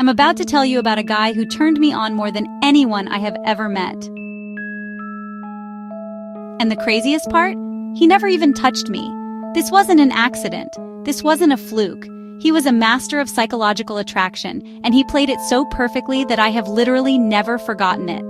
I'm about to tell you about a guy who turned me on more than anyone I have ever met. And the craziest part? He never even touched me. This wasn't an accident. This wasn't a fluke. He was a master of psychological attraction, and he played it so perfectly that I have literally never forgotten it.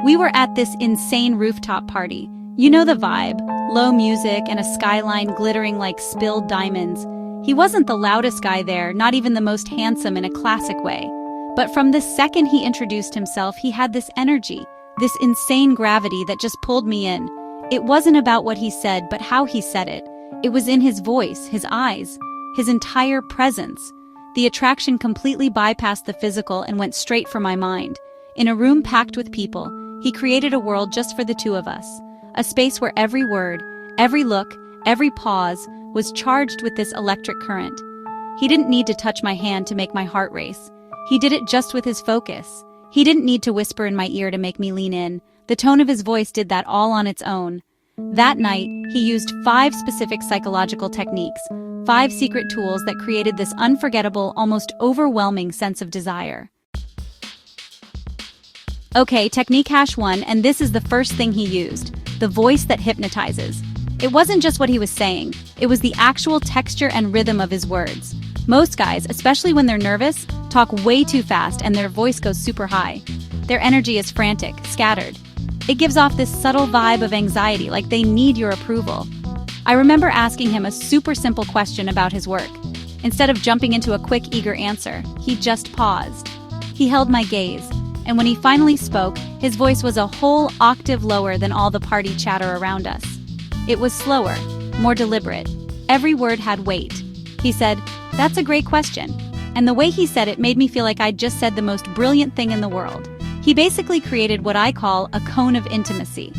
We were at this insane rooftop party. You know the vibe, low music and a skyline glittering like spilled diamonds. He wasn't the loudest guy there, not even the most handsome in a classic way. But from the second he introduced himself, he had this energy, this insane gravity that just pulled me in. It wasn't about what he said, but how he said it. It was in his voice, his eyes, his entire presence. The attraction completely bypassed the physical and went straight for my mind. In a room packed with people, he created a world just for the two of us. A space where every word, every look, every pause was charged with this electric current. He didn't need to touch my hand to make my heart race. He did it just with his focus. He didn't need to whisper in my ear to make me lean in. The tone of his voice did that all on its own. That night, he used 5 specific psychological techniques, 5 secret tools that created this unforgettable, almost overwhelming sense of desire. Okay, technique hash 1, and this is the first thing he used, the voice that hypnotizes. It wasn't just what he was saying, it was the actual texture and rhythm of his words. Most guys, especially when they're nervous, talk way too fast and their voice goes super high. Their energy is frantic, scattered. It gives off this subtle vibe of anxiety, like they need your approval. I remember asking him a super simple question about his work. Instead of jumping into a quick, eager answer, he just paused. He held my gaze, and when he finally spoke, his voice was a whole octave lower than all the party chatter around us. It was slower, more deliberate. Every word had weight. He said, "That's a great question." And the way he said it made me feel like I'd just said the most brilliant thing in the world. He basically created what I call a cone of intimacy.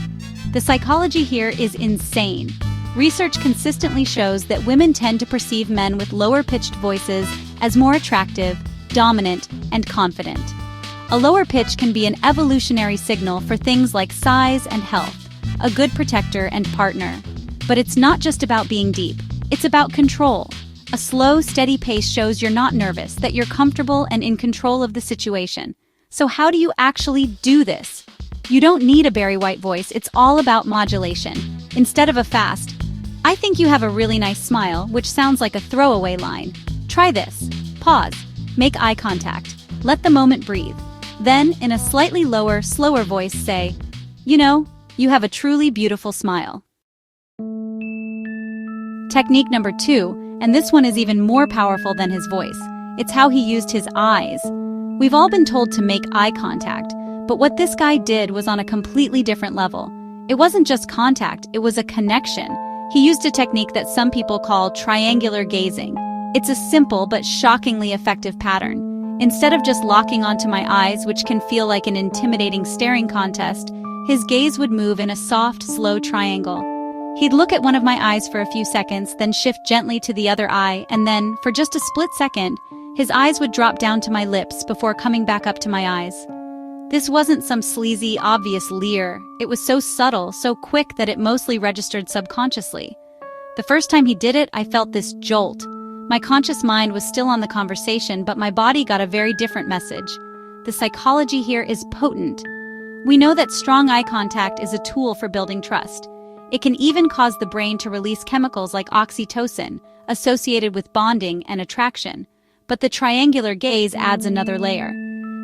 The psychology here is insane. Research consistently shows that women tend to perceive men with lower-pitched voices as more attractive, dominant, and confident. A lower pitch can be an evolutionary signal for things like size and health, a good protector and partner. But it's not just about being deep, it's about control. A slow, steady pace shows you're not nervous, that you're comfortable and in control of the situation. So how do you actually do this? You don't need a Barry White voice, it's all about modulation. Instead of a fast, "I think you have a really nice smile," which sounds like a throwaway line. Try this. Pause. Make eye contact. Let the moment breathe. Then, in a slightly lower, slower voice, say, "You know, you have a truly beautiful smile." Technique number 2, and this one is even more powerful than his voice. It's how he used his eyes. We've all been told to make eye contact, but what this guy did was on a completely different level. It wasn't just contact, it was a connection. He used a technique that some people call triangular gazing. It's a simple but shockingly effective pattern. Instead of just locking onto my eyes, which can feel like an intimidating staring contest, his gaze would move in a soft, slow triangle. He'd look at one of my eyes for a few seconds, then shift gently to the other eye, and then, for just a split second, his eyes would drop down to my lips before coming back up to my eyes. This wasn't some sleazy, obvious leer. It was so subtle, so quick that it mostly registered subconsciously. The first time he did it, I felt this jolt. My conscious mind was still on the conversation, but my body got a very different message. The psychology here is potent. We know that strong eye contact is a tool for building trust. It can even cause the brain to release chemicals like oxytocin, associated with bonding and attraction. But the triangular gaze adds another layer.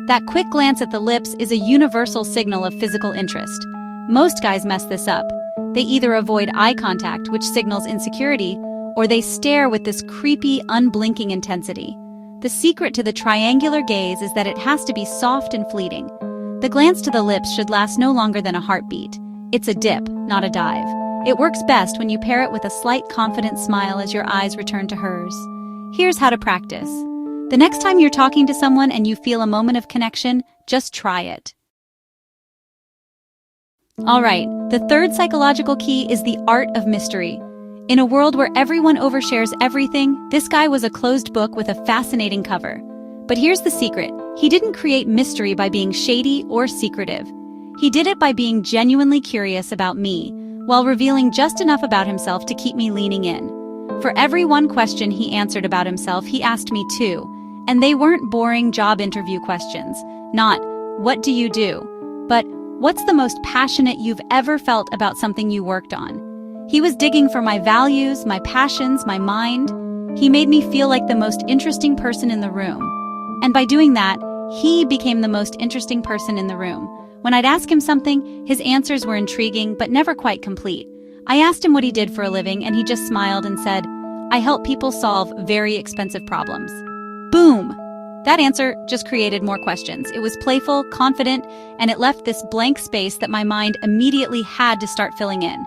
That quick glance at the lips is a universal signal of physical interest. Most guys mess this up. They either avoid eye contact, which signals insecurity, or they stare with this creepy, unblinking intensity. The secret to the triangular gaze is that it has to be soft and fleeting. The glance to the lips should last no longer than a heartbeat. It's a dip, not a dive. It works best when you pair it with a slight confident smile as your eyes return to hers. Here's how to practice. The next time you're talking to someone and you feel a moment of connection, just try it. Alright, the third psychological key is the art of mystery. In a world where everyone overshares everything, this guy was a closed book with a fascinating cover. But here's the secret. He didn't create mystery by being shady or secretive. He did it by being genuinely curious about me, while revealing just enough about himself to keep me leaning in. For every one question he answered about himself, he asked me two. And they weren't boring job interview questions. Not, what do you do? But, what's the most passionate you've ever felt about something you worked on? He was digging for my values, my passions, my mind. He made me feel like the most interesting person in the room. And by doing that, he became the most interesting person in the room. When I'd ask him something, his answers were intriguing but never quite complete. I asked him what he did for a living, and he just smiled and said, I help people solve very expensive problems. Boom! That answer just created more questions. It was playful, confident, and it left this blank space that my mind immediately had to start filling in.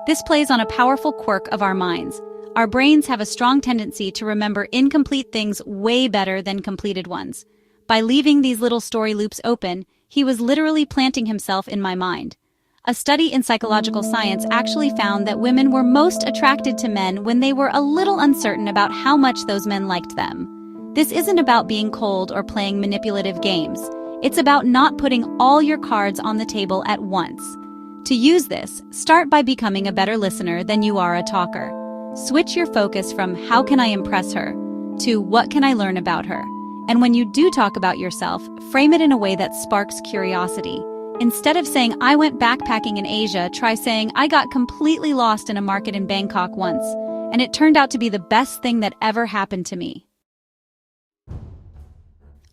This plays on a powerful quirk of our minds. Our brains have a strong tendency to remember incomplete things way better than completed ones. By leaving these little story loops open, he was literally planting himself in my mind. A study in psychological science actually found that women were most attracted to men when they were a little uncertain about how much those men liked them. This isn't about being cold or playing manipulative games. It's about not putting all your cards on the table at once. To use this, start by becoming a better listener than you are a talker. Switch your focus from how can I impress her to what can I learn about her. And when you do talk about yourself, frame it in a way that sparks curiosity. Instead of saying, I went backpacking in Asia, try saying, I got completely lost in a market in Bangkok once, and it turned out to be the best thing that ever happened to me.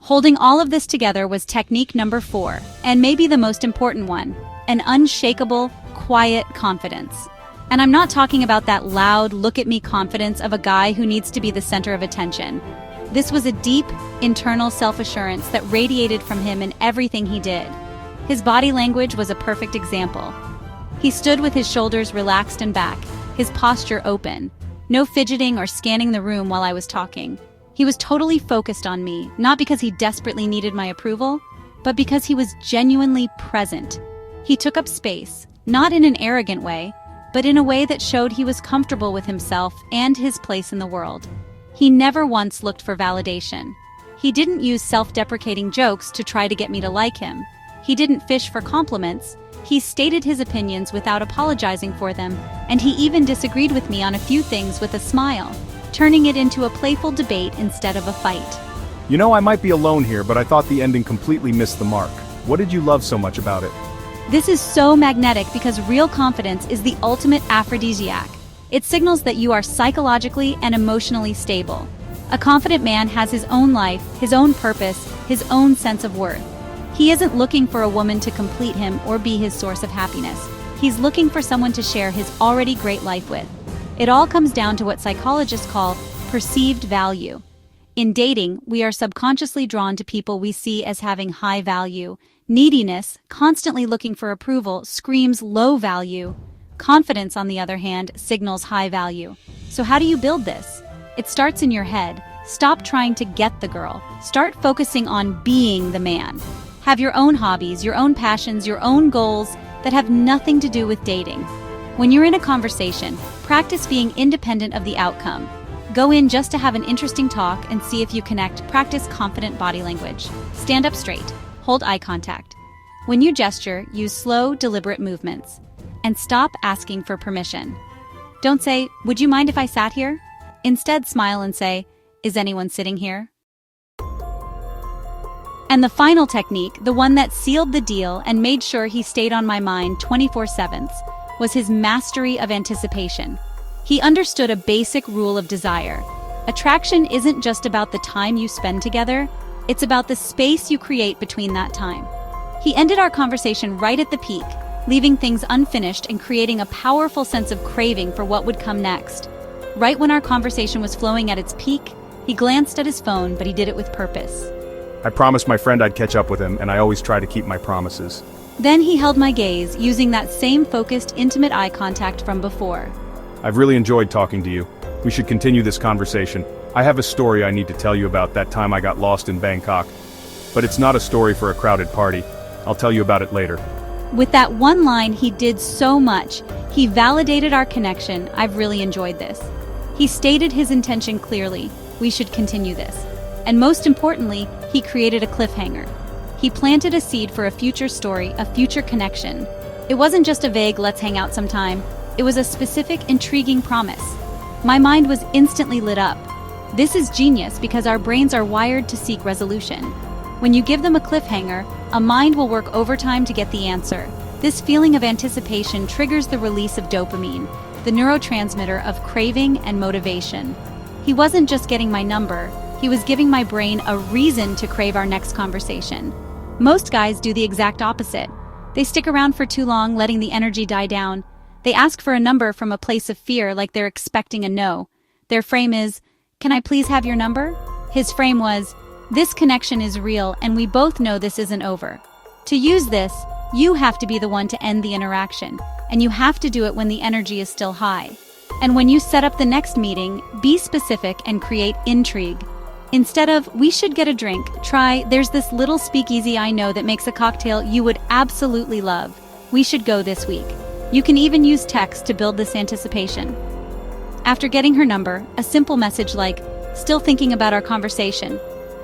Holding all of this together was technique number 4, and maybe the most important one, an unshakable, quiet confidence. And I'm not talking about that loud, look-at-me confidence of a guy who needs to be the center of attention. This was a deep, internal self-assurance that radiated from him in everything he did. His body language was a perfect example. He stood with his shoulders relaxed and back, his posture open. No fidgeting or scanning the room while I was talking. He was totally focused on me, not because he desperately needed my approval, but because he was genuinely present. He took up space, not in an arrogant way, but in a way that showed he was comfortable with himself and his place in the world. He never once looked for validation. He didn't use self-deprecating jokes to try to get me to like him. He didn't fish for compliments. He stated his opinions without apologizing for them, and he even disagreed with me on a few things with a smile, turning it into a playful debate instead of a fight. You know, I might be alone here, but I thought the ending completely missed the mark. What did you love so much about it? This is so magnetic because real confidence is the ultimate aphrodisiac. It signals that you are psychologically and emotionally stable. A confident man has his own life, his own purpose, his own sense of worth. He isn't looking for a woman to complete him or be his source of happiness. He's looking for someone to share his already great life with. It all comes down to what psychologists call perceived value. In dating, we are subconsciously drawn to people we see as having high value. Neediness, constantly looking for approval, screams low value. Confidence, on the other hand, signals high value. So how do you build this? It starts in your head. Stop trying to get the girl. Start focusing on being the man. Have your own hobbies, your own passions, your own goals that have nothing to do with dating. When you're in a conversation, practice being independent of the outcome. Go in just to have an interesting talk and see if you connect. Practice confident body language. Stand up straight. Hold eye contact. When you gesture, use slow, deliberate movements. And stop asking for permission. Don't say, would you mind if I sat here? Instead, smile and say, is anyone sitting here? And the final technique, the one that sealed the deal and made sure he stayed on my mind 24/7, was his mastery of anticipation. He understood a basic rule of desire. Attraction isn't just about the time you spend together, it's about the space you create between that time. He ended our conversation right at the peak, leaving things unfinished and creating a powerful sense of craving for what would come next. Right when our conversation was flowing at its peak, he glanced at his phone, but he did it with purpose. I promised my friend I'd catch up with him, and I always try to keep my promises. Then he held my gaze, using that same focused, intimate eye contact from before. I've really enjoyed talking to you. We should continue this conversation. I have a story I need to tell you about that time I got lost in Bangkok. But it's not a story for a crowded party. I'll tell you about it later. With that one line, he did so much. He validated our connection. I've really enjoyed this. He stated his intention clearly. We should continue this. And most importantly, he created a cliffhanger. He planted a seed for a future story, a future connection. It wasn't just a vague, let's hang out sometime. It was a specific, intriguing promise. My mind was instantly lit up. This is genius because our brains are wired to seek resolution. When you give them a cliffhanger, a mind will work overtime to get the answer. This feeling of anticipation triggers the release of dopamine, the neurotransmitter of craving and motivation. He wasn't just getting my number, he was giving my brain a reason to crave our next conversation. Most guys do the exact opposite. They stick around for too long, letting the energy die down. They ask for a number from a place of fear, like they're expecting a no. Their frame is, "Can I please have your number?" His frame was, "This connection is real and we both know this isn't over." To use this, you have to be the one to end the interaction, and you have to do it when the energy is still high. And when you set up the next meeting, be specific and create intrigue. Instead of, "We should get a drink," try, "There's this little speakeasy I know that makes a cocktail you would absolutely love. We should go this week." You can even use text to build this anticipation. After getting her number, a simple message like, "Still thinking about our conversation.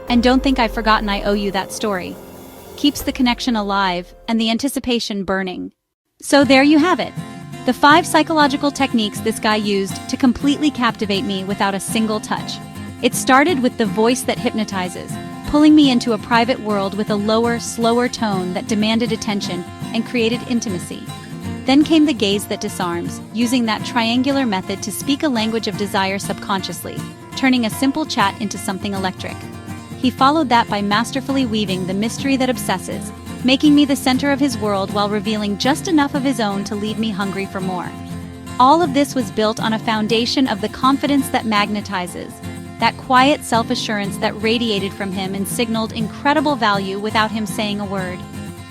And don't think I've forgotten I owe you that story," keeps the connection alive and the anticipation burning. So there you have it. The 5 psychological techniques this guy used to completely captivate me without a single touch. It started with the voice that hypnotizes, pulling me into a private world with a lower, slower tone that demanded attention and created intimacy. Then came the gaze that disarms, using that triangular method to speak a language of desire subconsciously, turning a simple chat into something electric. He followed that by masterfully weaving the mystery that obsesses, making me the center of his world while revealing just enough of his own to leave me hungry for more. All of this was built on a foundation of the confidence that magnetizes, that quiet self-assurance that radiated from him and signaled incredible value without him saying a word.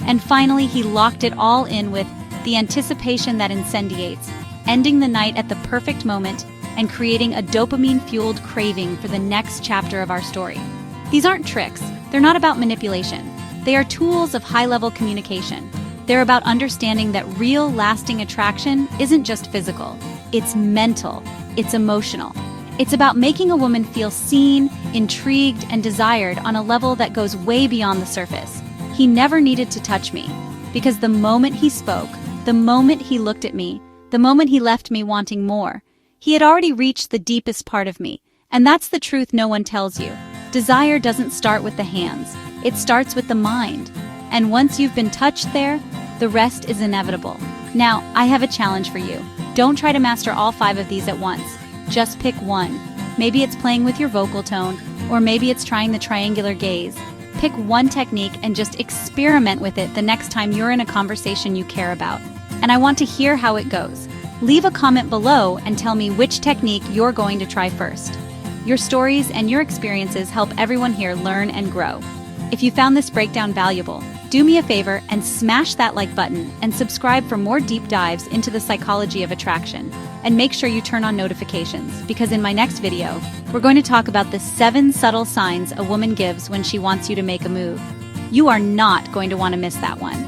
And finally, he locked it all in with the anticipation that incendiates, ending the night at the perfect moment and creating a dopamine-fueled craving for the next chapter of our story. These aren't tricks. They're not about manipulation. They are tools of high-level communication. They're about understanding that real, lasting attraction isn't just physical. It's mental. It's emotional. It's about making a woman feel seen, intrigued, and desired on a level that goes way beyond the surface. He never needed to touch me, because the moment he spoke, the moment he looked at me, the moment he left me wanting more, he had already reached the deepest part of me. And that's the truth no one tells you. Desire doesn't start with the hands. It starts with the mind. And once you've been touched there, the rest is inevitable. Now, I have a challenge for you. Don't try to master all 5 of these at once. Just pick one. Maybe it's playing with your vocal tone, or maybe it's trying the triangular gaze. Pick one technique and just experiment with it the next time you're in a conversation you care about. And I want to hear how it goes. Leave a comment below and tell me which technique you're going to try first. Your stories and your experiences help everyone here learn and grow. If you found this breakdown valuable, do me a favor and smash that like button and subscribe for more deep dives into the psychology of attraction. And make sure you turn on notifications, because in my next video, we're going to talk about the 7 subtle signs a woman gives when she wants you to make a move. You are not going to want to miss that one.